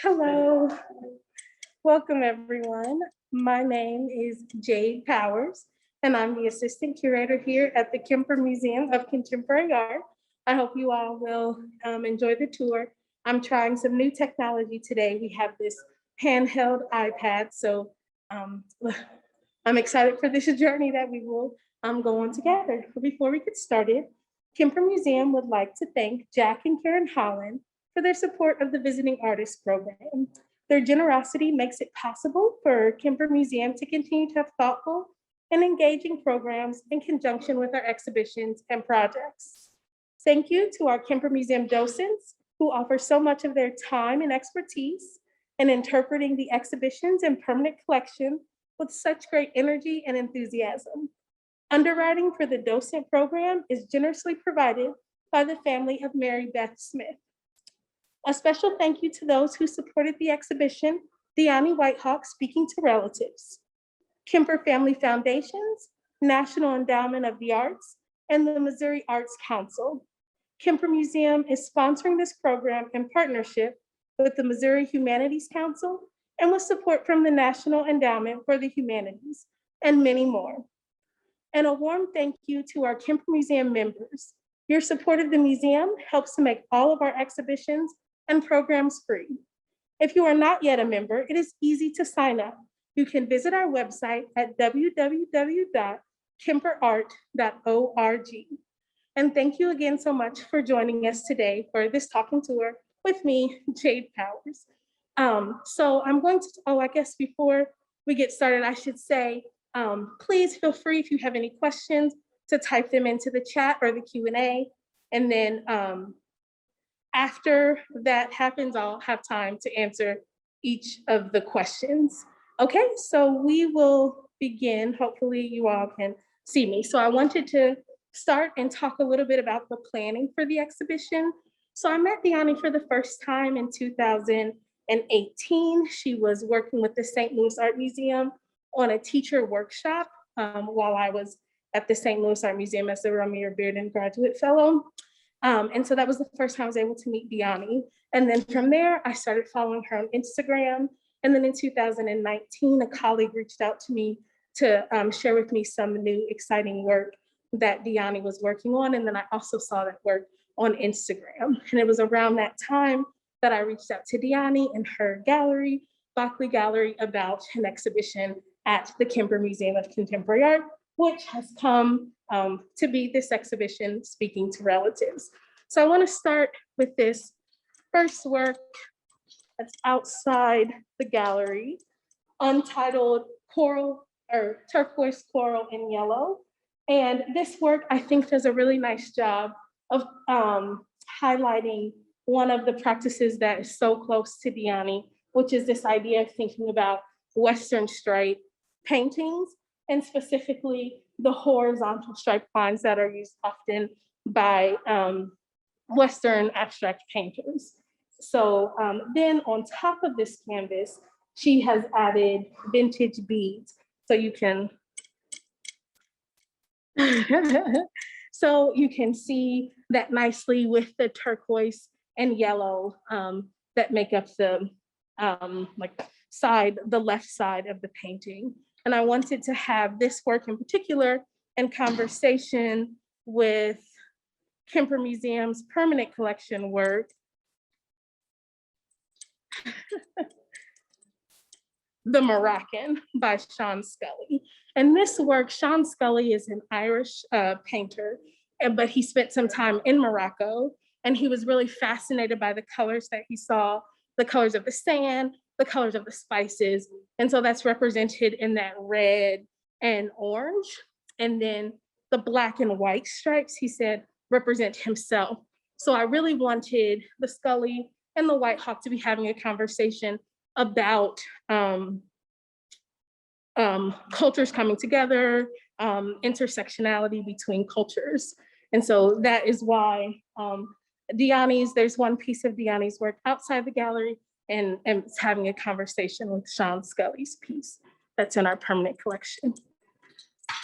Hello, welcome everyone. My name is Jade Powers, and I'm the Assistant Curator here at the Kemper Museum of Contemporary Art. I hope you all will enjoy the tour. I'm trying some new technology today. We have this handheld iPad, so um, I'm excited for this journey that we will go on together. But before we get started, Kemper Museum would like to thank Jack and Karen Holland for their support of the Visiting Artists Program. Their generosity makes it possible for Kemper Museum to continue to have thoughtful and engaging programs in conjunction with our exhibitions and projects. Thank you to our Kemper Museum docents who offer so much of their time and expertise in interpreting the exhibitions and permanent collection with such great energy and enthusiasm. Underwriting for the docent program is generously provided by the family of Mary Beth Smith. A special thank you to those who supported the exhibition, Dyani Whitehawk Speaking to Relatives, Kemper Family Foundations, National Endowment of the Arts, and the Missouri Arts Council. Kemper Museum is sponsoring this program in partnership with the Missouri Humanities Council and with support from the National Endowment for the Humanities, and many more. And a warm thank you to our Kemper Museum members. Your support of the museum helps to make all of our exhibitions and programs free. If you are not yet a member, it is easy to sign up. You can visit our website at www.kemperart.org. And thank you again so much for joining us today for this talking tour with me, Jade Powers. So I'm going to, I guess before we get started, I should say, please feel free if you have any questions to type them into the chat or the Q&A. And then after that happens, I'll have time to answer each of the questions. Okay, so we will begin. Hopefully you all can see me. So I wanted to start and talk a little bit about the planning for the exhibition. So I met Dyani for the first time in 2018. She was working with the St. Louis Art Museum on a teacher workshop while I was at the St. Louis Art Museum as the Romeo Bearden Graduate Fellow. And so that was the first time I was able to meet Dyani. And then from there, I started following her on Instagram. And then in 2019, a colleague reached out to me to share with me some new exciting work that Dyani was working on. And then I also saw that work on Instagram. And it was around that time that I reached out to Dyani and her gallery, Buckley Gallery, about an exhibition at the Kemper Museum of Contemporary Art, which has come to be this exhibition, Speaking to Relatives. So I want to start with this first work that's outside the gallery, Untitled Coral or Turquoise, Coral, and Yellow. And this work, I think, does a really nice job of highlighting one of the practices that is so close to Dyani, which is this idea of thinking about Western stripe paintings, and specifically the horizontal stripe lines that are used often by Western abstract painters. So then on top of this canvas, she has added vintage beads. So you can, so you can see that nicely with the turquoise and yellow that make up the the left side of the painting. And I wanted to have this work in particular in conversation with Kemper Museum's permanent collection work, The Moroccan by Sean Scully. And this work, Sean Scully is an Irish painter, but he spent some time in Morocco, and he was really fascinated by the colors that he saw, the colors of the sand, the colors of the spices. And so that's represented in that red and orange. And then the black and white stripes, he said, represent himself. So I really wanted the Scully and the Whitehawk to be having a conversation about cultures coming together, intersectionality between cultures. And so that is why there's one piece of Dyani's work outside the gallery, and it's having a conversation with Sean Scully's piece that's in our permanent collection.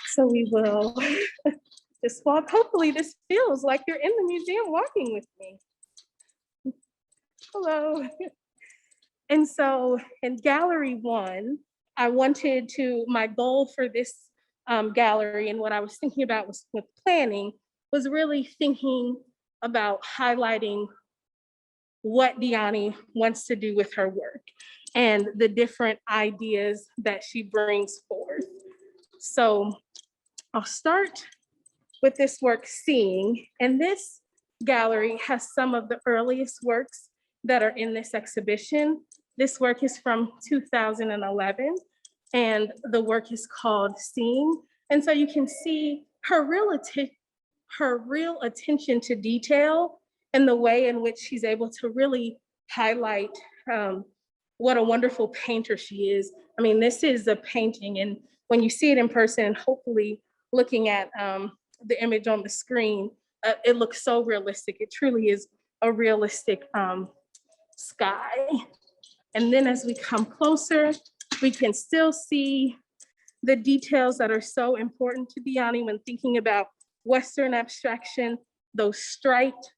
So we will just walk. Hopefully this feels like you're in the museum walking with me. Hello. And so in gallery one, I wanted to, my goal for this gallery and what I was thinking about was with planning was really thinking about highlighting what Dyani wants to do with her work and the different ideas that she brings forth. So I'll start with this work, Seeing, and this gallery has some of the earliest works that are in this exhibition. This work is from 2011, and the work is called Seeing. And so you can see her real attention to detail and the way in which she's able to really highlight what a wonderful painter she is. I mean, this is a painting, and when you see it in person, hopefully looking at the image on the screen, it looks so realistic. It truly is a realistic sky. And then as we come closer, we can still see the details that are so important to Dyani when thinking about Western abstraction, those striped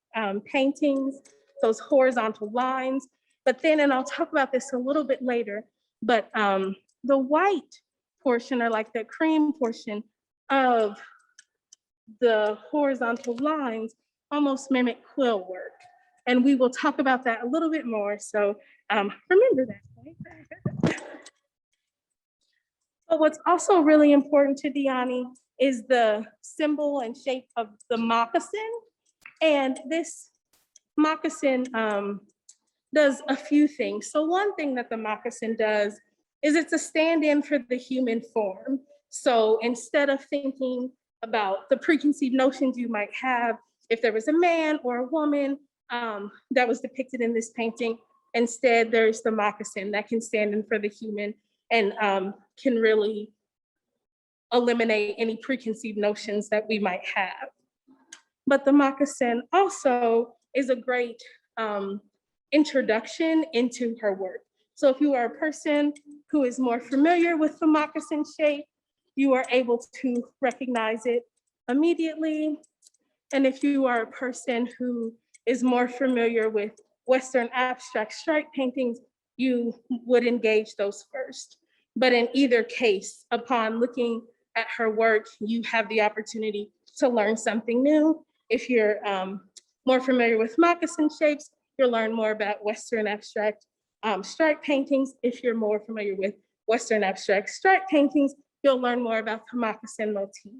paintings, those horizontal lines. But then, and I'll talk about this a little bit later, but the white portion, or like the cream portion of the horizontal lines, almost mimic quill work. And we will talk about that a little bit more. So remember that. But what's also really important to Dyani is the symbol and shape of the moccasin. And this moccasin does a few things. So one thing that the moccasin does is it's a stand-in for the human form. So instead of thinking about the preconceived notions you might have if there was a man or a woman that was depicted in this painting, instead there's the moccasin that can stand in for the human and can really eliminate any preconceived notions that we might have. But the moccasin also is a great introduction into her work. So if you are a person who is more familiar with the moccasin shape, you are able to recognize it immediately. And if you are a person who is more familiar with Western abstract stripe paintings, you would engage those first. But in either case, upon looking at her work, you have the opportunity to learn something new. If you're more familiar with moccasin shapes, you'll learn more about Western abstract stripe paintings. If you're more familiar with Western abstract stripe paintings, you'll learn more about the moccasin motif.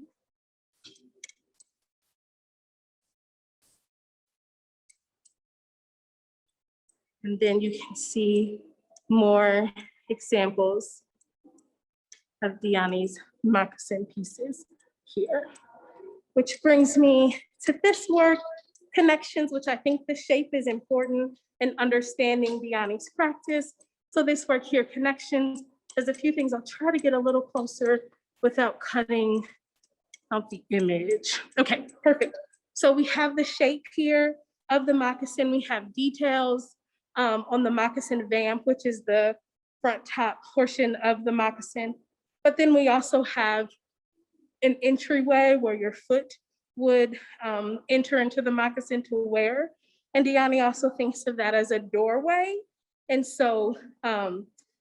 And then you can see more examples of Dyani's moccasin pieces here. Which brings me to this work, Connections, which I think the shape is important in understanding Dyani's practice. So this work here, Connections, there's a few things I'll try to get a little closer without cutting out the image. Okay, perfect. So we have the shape here of the moccasin. We have details on the moccasin vamp, which is the front top portion of the moccasin. But then we also have an entryway where your foot would enter into the moccasin to wear. And Dyani also thinks of that as a doorway. And so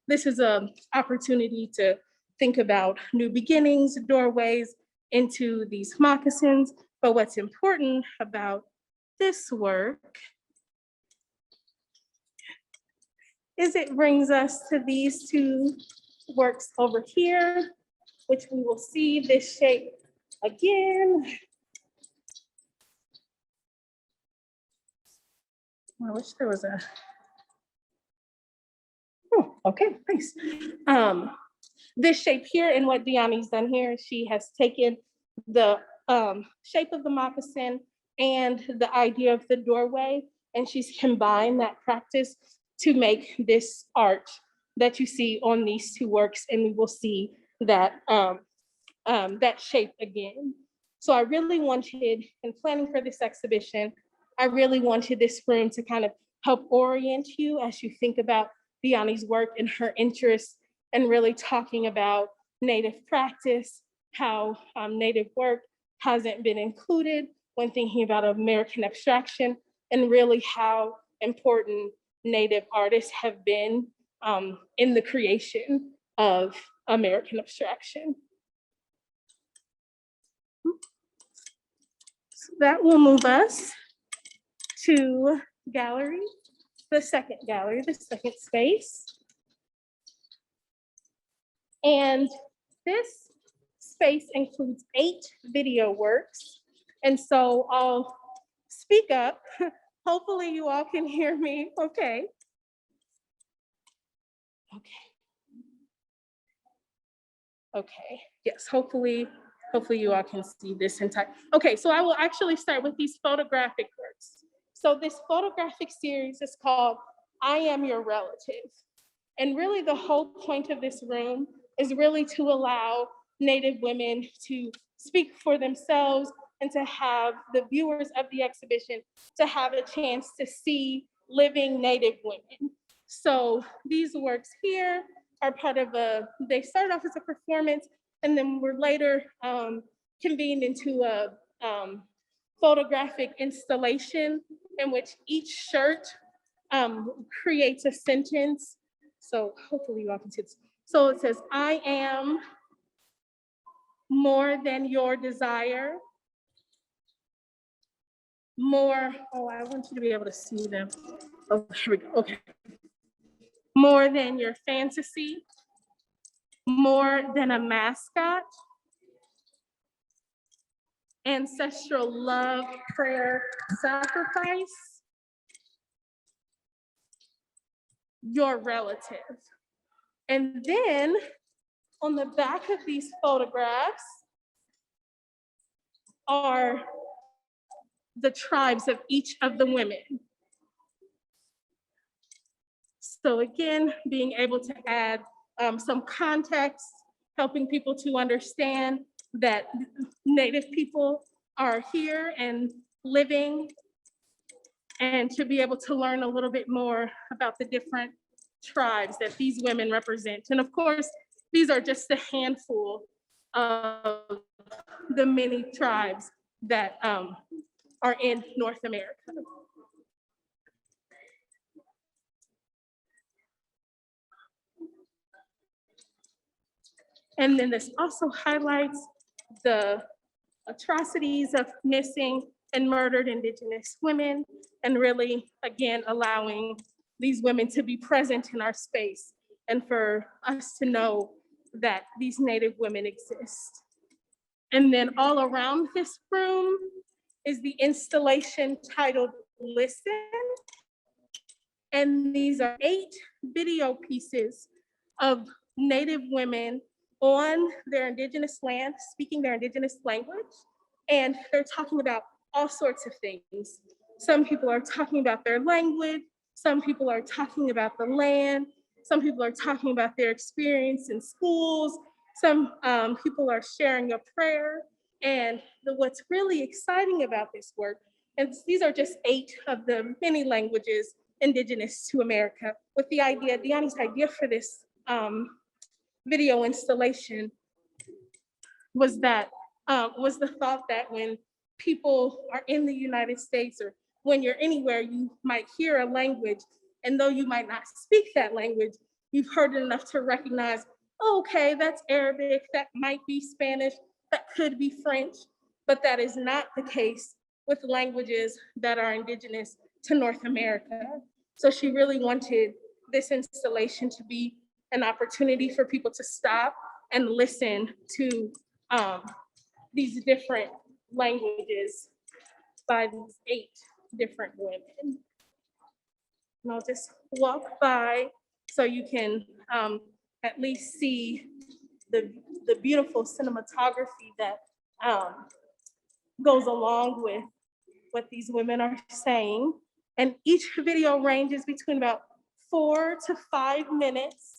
this is an opportunity to think about new beginnings, doorways into these moccasins. But what's important about this work is it brings us to these two works over here, which we will see this shape again. I wish there was a, oh, okay, nice. This shape here, and what Dyani's done here, she has taken the shape of the moccasin and the idea of the doorway, and she's combined that practice to make this art that you see on these two works, and we will see that that shape again. So I really wanted, in planning for this exhibition, I really wanted this room to kind of help orient you as you think about Dyani's work and her interests, and really talking about Native practice, how Native work hasn't been included when thinking about American abstraction, and really how important Native artists have been in the creation of American abstraction. So that will move us to gallery, the second gallery, the second space. And this space includes 8 video works. And so I'll speak up. Hopefully you all can hear me okay. Okay, yes, hopefully you all can see this entire. Okay, so I will actually start with these photographic works. So this photographic series is called I Am Your Relative. And really the whole point of this room is really to allow Native women to speak for themselves and to have the viewers of the exhibition to have a chance to see living Native women. So these works here are part of they start off as a performance and then were later convened into a photographic installation in which each shirt creates a sentence. So hopefully you all can see this. So it says, I am more than your desire. More, oh, I want you to be able to see them. Oh, here we go, okay. More than your fantasy. More than a mascot. Ancestral love, prayer, sacrifice. Your relative. And then on the back of these photographs are the tribes of each of the women. So again, being able to add some context, helping people to understand that Native people are here and living, and to be able to learn a little bit more about the different tribes that these women represent. And of course, these are just a handful of the many tribes that are in North America. And then this also highlights the atrocities of missing and murdered Indigenous women, and really, again, allowing these women to be present in our space and for us to know that these Native women exist. And then all around this room is the installation titled Listen. And these are 8 video pieces of Native women on their Indigenous land, speaking their Indigenous language. And they're talking about all sorts of things. Some people are talking about their language. Some people are talking about the land. Some people are talking about their experience in schools. Some people are sharing a prayer. And what's really exciting about this work, and these are just 8 of the many languages Indigenous to America, with the idea, Dyani's idea for this video installation was the thought that when people are in the United States or when you're anywhere, you might hear a language, and though you might not speak that language, you've heard it enough to recognize, oh, okay, that's Arabic, that might be Spanish, that could be French, but that is not the case with languages that are Indigenous to North America. So she really wanted this installation to be an opportunity for people to stop and listen to these different languages by these 8 different women. And I'll just walk by so you can at least see the beautiful cinematography that goes along with what these women are saying. And each video ranges between about 4 to 5 minutes.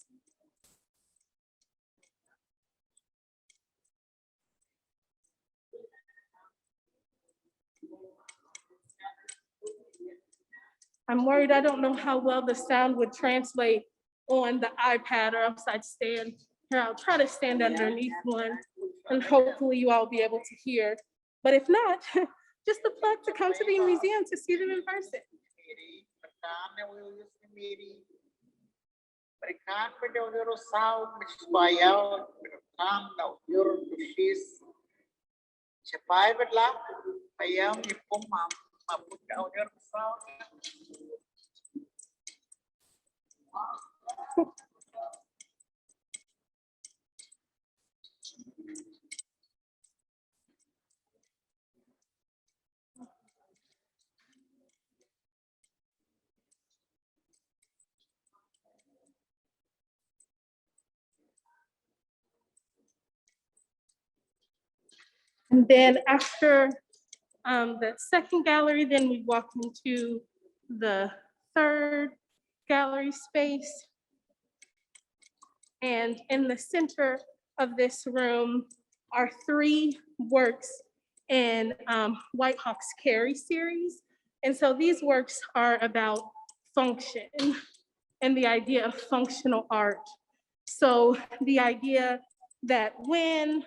I'm worried I don't know how well the sound would translate on the iPad, or else I'd stand here. I'll try to stand underneath one and hopefully you all be able to hear. But if not, just a plug to come to the museum to see them in person. Berikan pada unyoro sao misbayao berikan na unyoro tusis cepai berla bayam ipum mapun na unyoro sao. And then after the second gallery, then we walk into the third gallery space. And in the center of this room are 3 works in White Hawk's Carry series. And so these works are about function and the idea of functional art. So the idea that when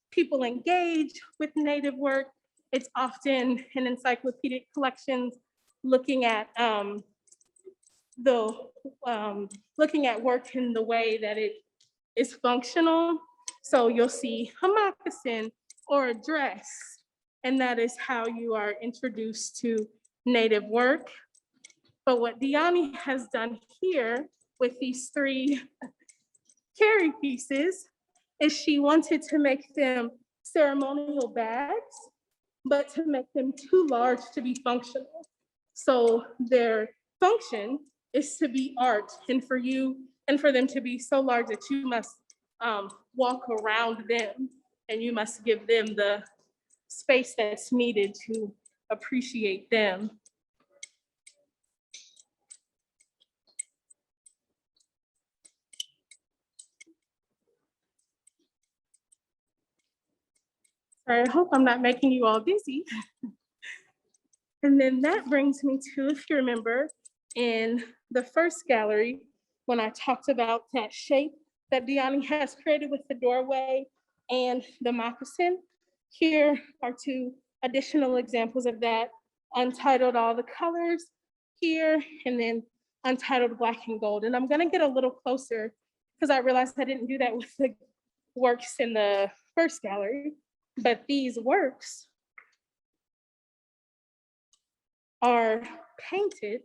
people engage with Native work, it's often in encyclopedic collections looking at looking at work in the way that it is functional. So you'll see a moccasin or a dress, and that is how you are introduced to Native work. But what Dyani has done here with these 3 carry pieces is she wanted to make them ceremonial bags, but to make them too large to be functional. So their function is to be art, and for them to be so large that you must walk around them, and you must give them the space that's needed to appreciate them. I hope I'm not making you all dizzy. And then that brings me to, if you remember, in the first gallery, when I talked about that shape that Dyani has created with the doorway and the moccasin, here are 2 additional examples of that, Untitled All the Colors here, and then Untitled Black and Gold. And I'm gonna get a little closer because I realized I didn't do that with the works in the first gallery, but these works are painted.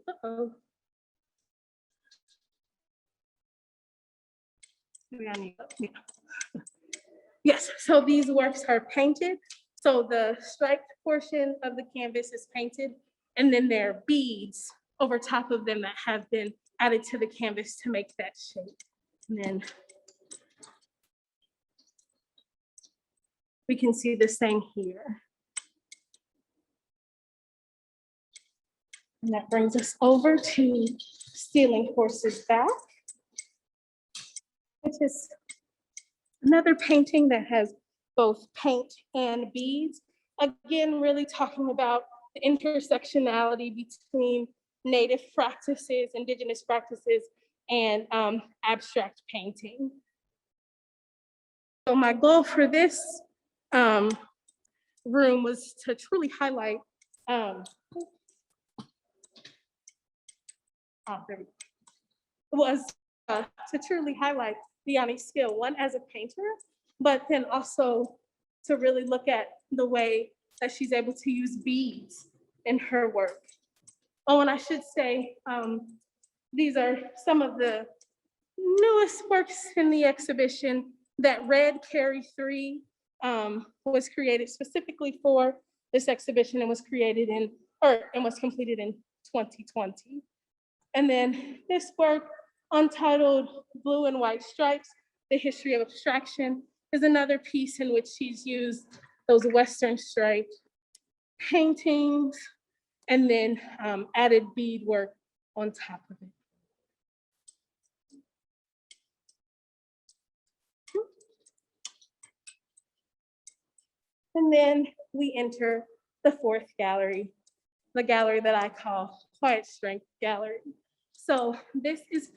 Yes, so these works are painted. So the striped portion of the canvas is painted, and then there are beads over top of them that have been added to the canvas to make that shape. And then we can see the same here. And that brings us over to Stealing Horses Back, which is another painting that has both paint and beads. Again, really talking about the intersectionality between Native practices, Indigenous practices, and abstract painting. So my goal for this room was to truly highlight to truly highlight Dyani's skill, one as a painter, but then also to really look at the way that she's able to use beads in her work. Oh, and I should say, these are some of the newest works in the exhibition. That red Carry 3 was created specifically for this exhibition and was created and was completed in 2020. And then this work, Untitled Blue and White Stripes, The History of Abstraction, is another piece in which she's used those Western striped paintings and then added beadwork on top of it. And then we enter the 4th gallery, the gallery that I call Quiet Strength Gallery. So this is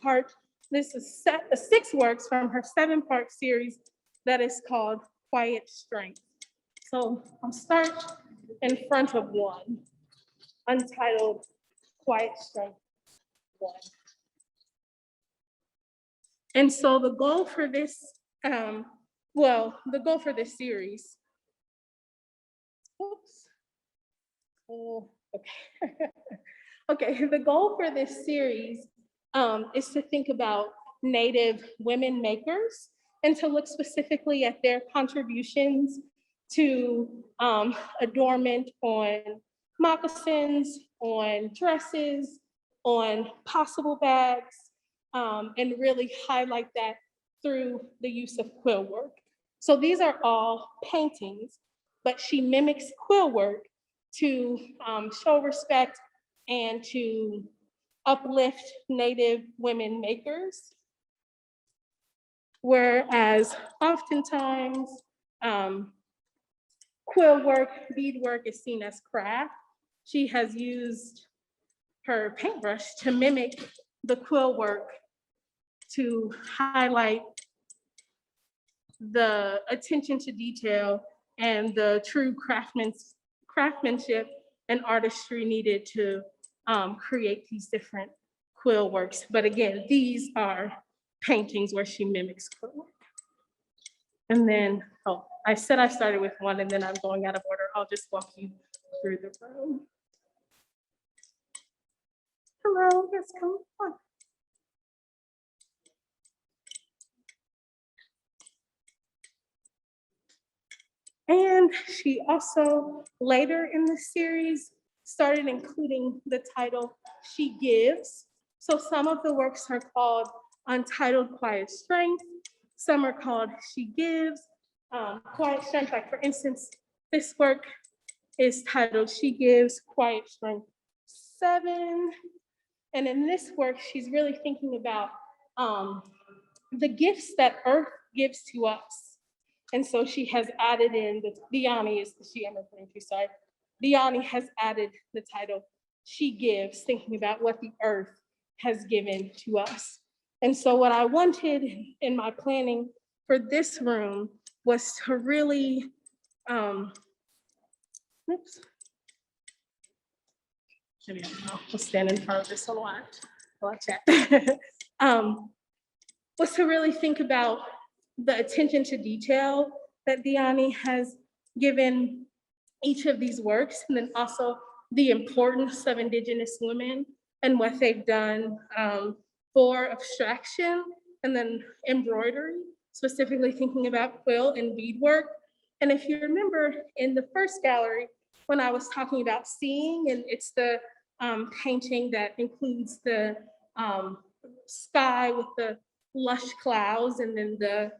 6 works from her 7-part series that is called Quiet Strength. So I'll start in front of 1, Untitled Quiet Strength 1. And so the goal for this, the goal for this series, oops. Oh, okay. Okay, the goal for this series is to think about Native women makers and to look specifically at their contributions to adornment on moccasins, on dresses, on possible bags, and really highlight that through the use of quill work. So these are all paintings, but she mimics quill work to show respect and to uplift Native women makers. Whereas oftentimes quill work, bead work is seen as craft. She has used her paintbrush to mimic the quill work to highlight the attention to detail and the true craftsmanship and artistry needed to create these different quill works. But again, these are paintings where she mimics quill work. And then, oh, I said I started with one and then I'm going out of order. I'll just walk you through the room. Hello, yes, come on. And she also, later in the series, started including the title, She Gives. So some of the works are called Untitled Quiet Strength. Some are called She Gives, Quiet Strength. Like for instance, this work is titled She Gives, Quiet Strength 7. And in this work, she's really thinking about the gifts that Earth gives to us. And so she has added in, Dyani is the she I'm referring to, sorry. Dyani has added the title, She Gives, thinking about what the Earth has given to us. And so what I wanted in my planning for this room was to really, oops. Maybe I'll stand in front of this a lot. Watch that. Was to really think about the attention to detail that Dyani has given each of these works, and then also the importance of Indigenous women and what they've done for abstraction, and then embroidery, specifically thinking about quill and beadwork. And if you remember in the first gallery, when I was talking about seeing, and it's the painting that includes the sky with the lush clouds, and then the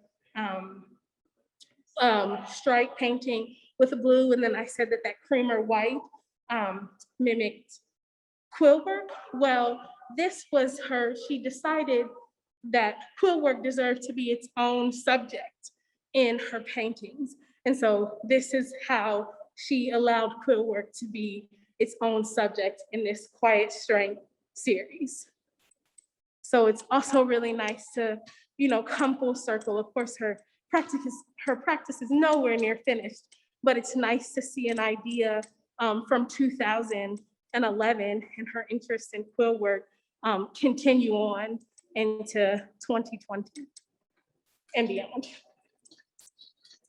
stripe painting with the blue, and then I said that that cream or white mimicked quill work. Well, this was she decided that quill work deserved to be its own subject in her paintings. And so this is how she allowed quill work to be its own subject in this Quiet Strength series. So it's also really nice to, come full circle. Of course, her practice is nowhere near finished, but it's nice to see an idea from 2011 and her interest in quill work continue on into 2020 and beyond.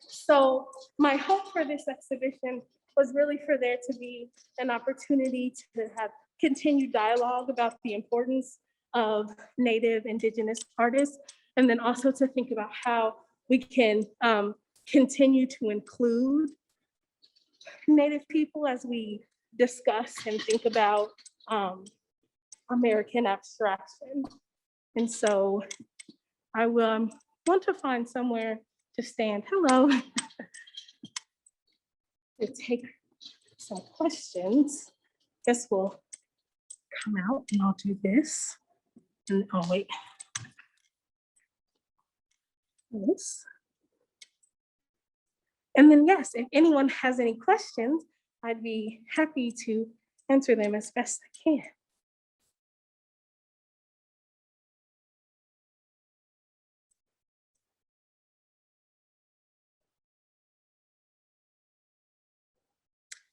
So my hope for this exhibition was really for there to be an opportunity to have continued dialogue about the importance of Native Indigenous artists, and then also to think about how we can continue to include Native people as we discuss and think about American abstraction. And so I will want to find somewhere to stand. Hello. To take some questions. Guess we'll come out and I'll do this. And oh wait. This. And then yes, if anyone has any questions, I'd be happy to answer them as best I can.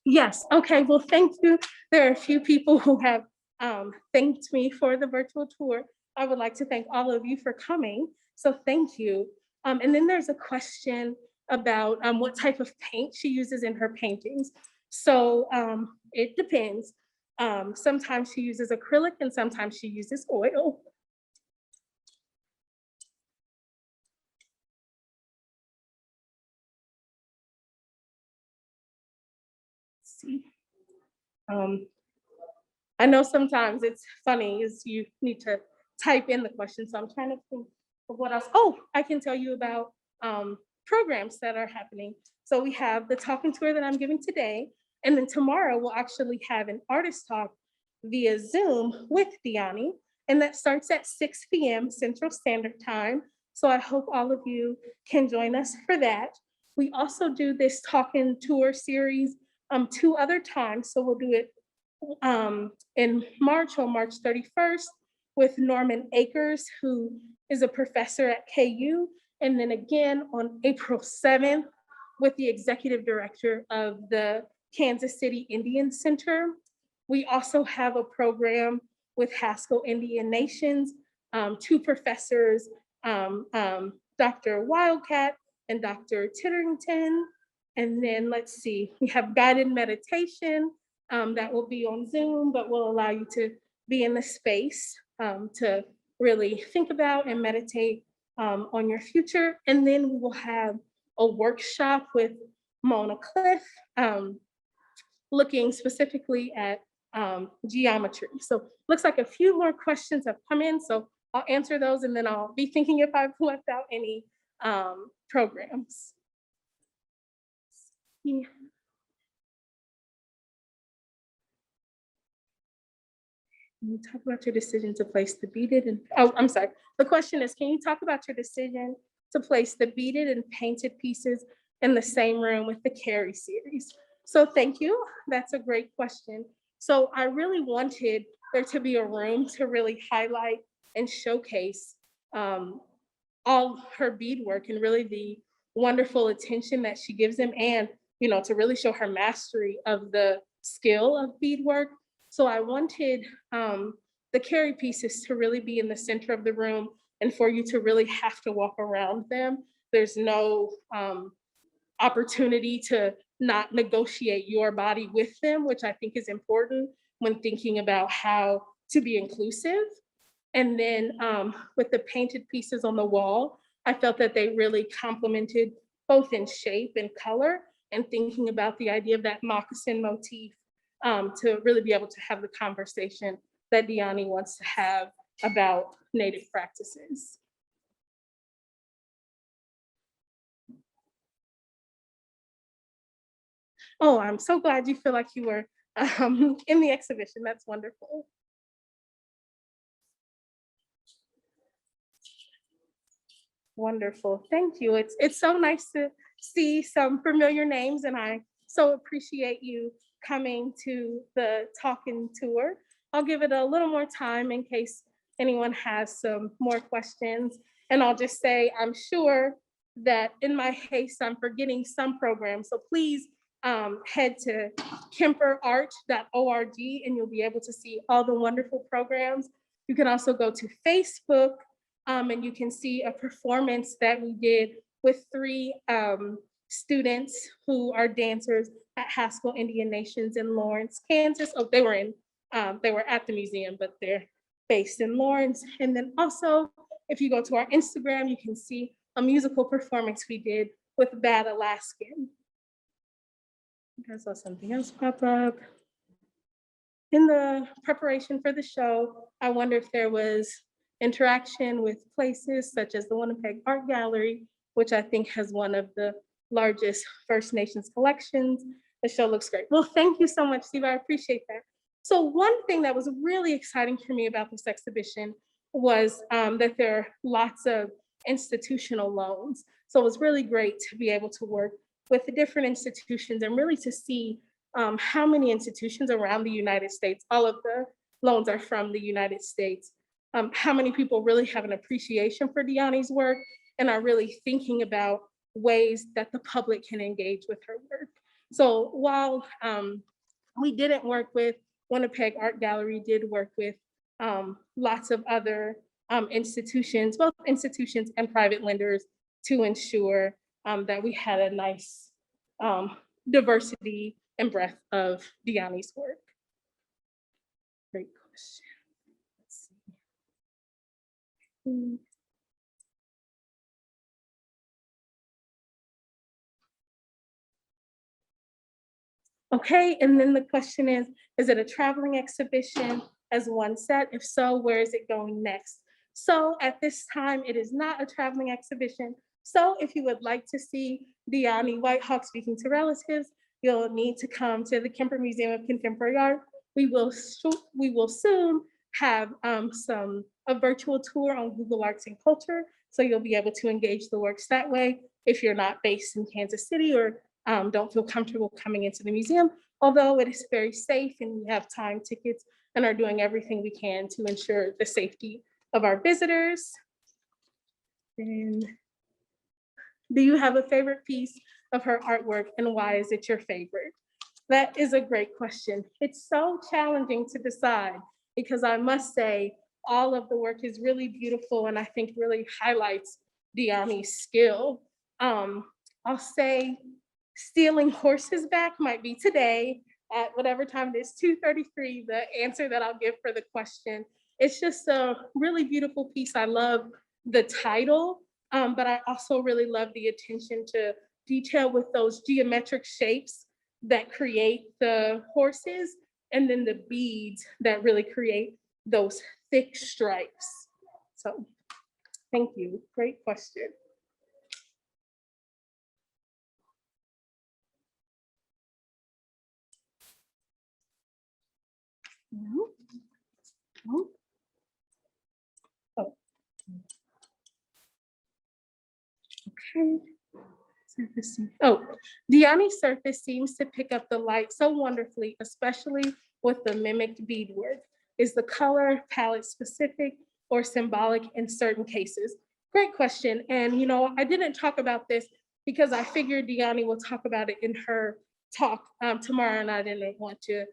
Yes, okay, well, thank you. There are a few people who have thanked me for the virtual tour. I would like to thank all of you for coming. So thank you. And then there's a question about what type of paint she uses in her paintings. So it depends. Sometimes she uses acrylic and sometimes she uses oil. Let's see. I know sometimes it's funny is you need to type in the question. So I'm trying to think of what else. Oh, I can tell you about programs that are happening. So we have the talking tour that I'm giving today. And then tomorrow we'll actually have an artist talk via Zoom with Dyani. And that starts at 6 p.m. Central Standard Time. So I hope all of you can join us for that. We also do this talking tour series 2 other times. So we'll do it in March on March 31st with Norman Akers, who is a professor at KU, and then again on April 7th with the executive director of the Kansas City Indian Center. We also have a program with Haskell Indian Nations, 2 professors, Dr. Wildcat and Dr. Titterington. And then let's see, we have guided meditation that will be on Zoom, but will allow you to be in the space to really think about and meditate on your future. And then we will have a workshop with Mona Cliff looking specifically at geometry. So looks like a few more questions have come in, so I'll answer those and then I'll be thinking if I've left out any programs. Yeah. Can you talk about your decision to place the beaded and, oh, I'm sorry. The question is, can you talk about your decision to place the beaded and painted pieces in the same room with the Carrie series? So thank you. That's a great question. So I really wanted there to be a room to really highlight and showcase all her beadwork and really the wonderful attention that she gives them, and to really show her mastery of the skill of beadwork. So I wanted the Carrie pieces to really be in the center of the room and for you to really have to walk around them. There's no opportunity to not negotiate your body with them, which I think is important when thinking about how to be inclusive. And then with the painted pieces on the wall, I felt that they really complemented both in shape and color, and thinking about the idea of that moccasin motif to really be able to have the conversation that Dyani wants to have about Native practices. Oh, I'm so glad you feel like you were in the exhibition. That's wonderful. Wonderful, thank you. It's so nice to see some familiar names, and I so appreciate you coming to the talking tour. I'll give it a little more time in case anyone has some more questions. And I'll just say, I'm sure that in my haste, I'm forgetting some programs. So please head to kemperart.org and you'll be able to see all the wonderful programs. You can also go to Facebook and you can see a performance that we did with 3 students who are dancers at Haskell Indian Nations in Lawrence, Kansas. Oh, they were at the museum, but they're based in Lawrence. And then also, if you go to our Instagram, you can see a musical performance we did with Bad Alaskan. I saw something else pop up. In the preparation for the show, I wonder if there was interaction with places such as the Winnipeg Art Gallery, which I think has one of the largest First Nations collections. The show looks great. Well, thank you so much, Steve. I appreciate that. So one thing that was really exciting for me about this exhibition was that there are lots of institutional loans. So it was really great to be able to work with the different institutions and really to see how many institutions around the United States, all of the loans are from the United States, how many people really have an appreciation for Dyani's work and are really thinking about ways that the public can engage with her work. So while we didn't work with Winnipeg Art Gallery, did work with lots of other institutions, both institutions and private lenders, to ensure that we had a nice diversity and breadth of Dyani's work. Great question. Let's see. Okay, and then the question is it a traveling exhibition as one set? If so, where is it going next? So at this time, it is not a traveling exhibition. So if you would like to see Dyani Whitehawk speaking to relatives, you'll need to come to the Kemper Museum of Contemporary Art. We will soon have a virtual tour on Google Arts and Culture, so you'll be able to engage the works that way if you're not based in Kansas City or don't feel comfortable coming into the museum, although it is very safe and we have time tickets and are doing everything we can to ensure the safety of our visitors. And do you have a favorite piece of her artwork and why is it your favorite? That is a great question. It's so challenging to decide because I must say all of the work is really beautiful and I think really highlights Dyani's skill. I'll say stealing horses back might be today at whatever time it is, 2:33, the answer that I'll give for the question. It's just a really beautiful piece. I love the title, but I also really love the attention to detail with those geometric shapes that create the horses and then the beads that really create those thick stripes. So thank you, great question. No. No. Oh. Okay. Oh, Dyani's surface seems to pick up the light so wonderfully, especially with the mimicked beadwork. Is the color palette specific or symbolic in certain cases? Great question. And I didn't talk about this because I figured Dyani will talk about it in her talk tomorrow, and I didn't want to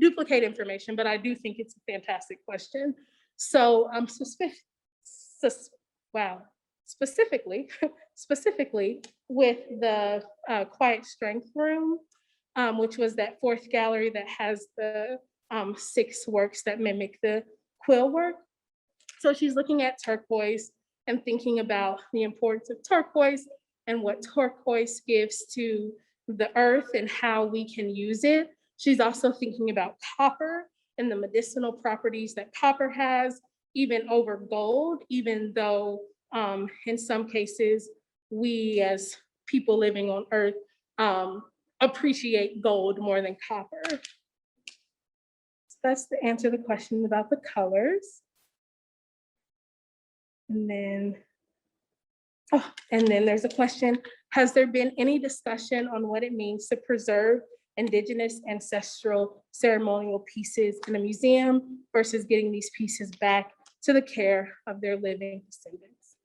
duplicate information, but I do think it's a fantastic question. So specifically with the Quiet Strength Room, which was that fourth gallery that has the 6 works that mimic the quill work. So she's looking at turquoise and thinking about the importance of turquoise and what turquoise gives to the earth and how we can use it. She's also thinking about copper and the medicinal properties that copper has, even over gold, even though in some cases, we as people living on earth appreciate gold more than copper. So that's to answer the question about the colors. And then there's a question, has there been any discussion on what it means to preserve indigenous ancestral ceremonial pieces in a museum versus getting these pieces back to the care of their living descendants?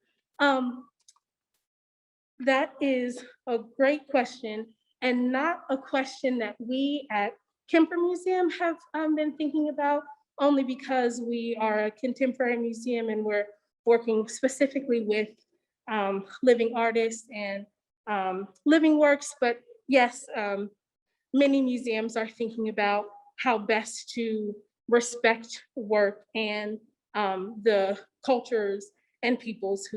That is a great question and not a question that we at Kemper Museum have been thinking about, only because we are a contemporary museum and we're working specifically with living artists and living works. But yes, many museums are thinking about how best to respect work and the cultures and peoples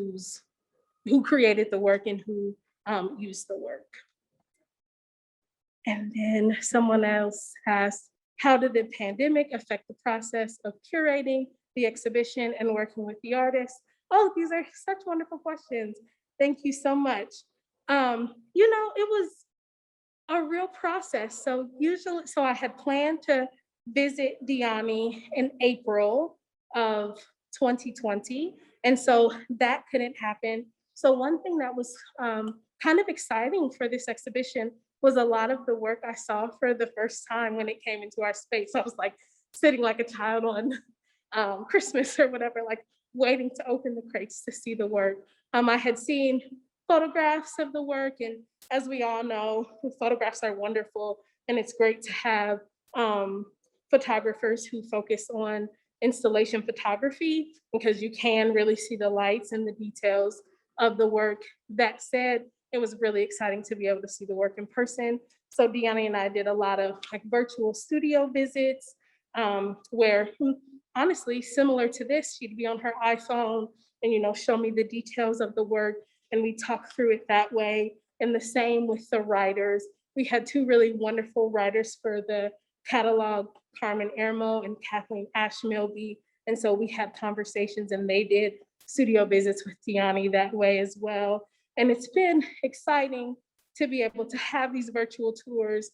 who created the work and who used the work. And then someone else asked, how did the pandemic affect the process of curating the exhibition and working with the artists? Oh, these are such wonderful questions. Thank you so much. It was a real process. So I had planned to visit Dyani in April of 2020. And so that couldn't happen. So one thing that was kind of exciting for this exhibition was a lot of the work I saw for the first time when it came into our space. I was like sitting like a child on Christmas or whatever, like waiting to open the crates to see the work. I had seen photographs of the work, and as we all know, photographs are wonderful, and it's great to have photographers who focus on installation photography because you can really see the lights and the details of the work. That said, it was really exciting to be able to see the work in person. So Dyani and I did a lot of like virtual studio visits where honestly, similar to this, she'd be on her iPhone and, show me the details of the work and we talk through it that way. And the same with the writers. We had two really wonderful writers for the catalog, Carmen Ermo and Kathleen Ashmilby. And so we had conversations and they did studio visits with Dyani that way as well. And it's been exciting to be able to have these virtual tours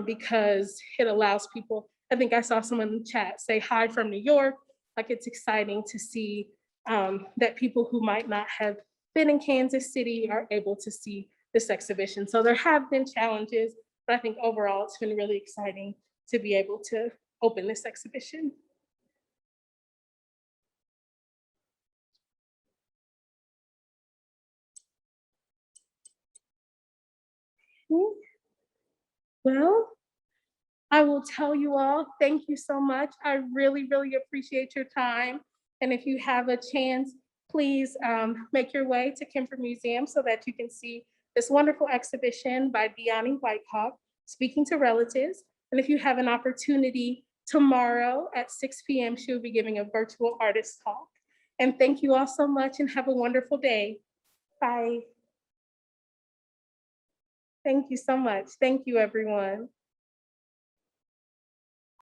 because it allows people, I think I saw someone in the chat say hi from New York. Like it's exciting to see that people who might not have been in Kansas City are able to see this exhibition. So there have been challenges, but I think overall it's been really exciting to be able to open this exhibition. Well, I will tell you all, thank you so much. I really, really appreciate your time. And if you have a chance, please make your way to Kemper Museum so that you can see this wonderful exhibition by Dyani Whitehawk, Speaking to Relatives. And if you have an opportunity tomorrow at 6 p.m., she'll be giving a virtual artist talk. And thank you all so much and have a wonderful day. Bye. Thank you so much. Thank you, everyone.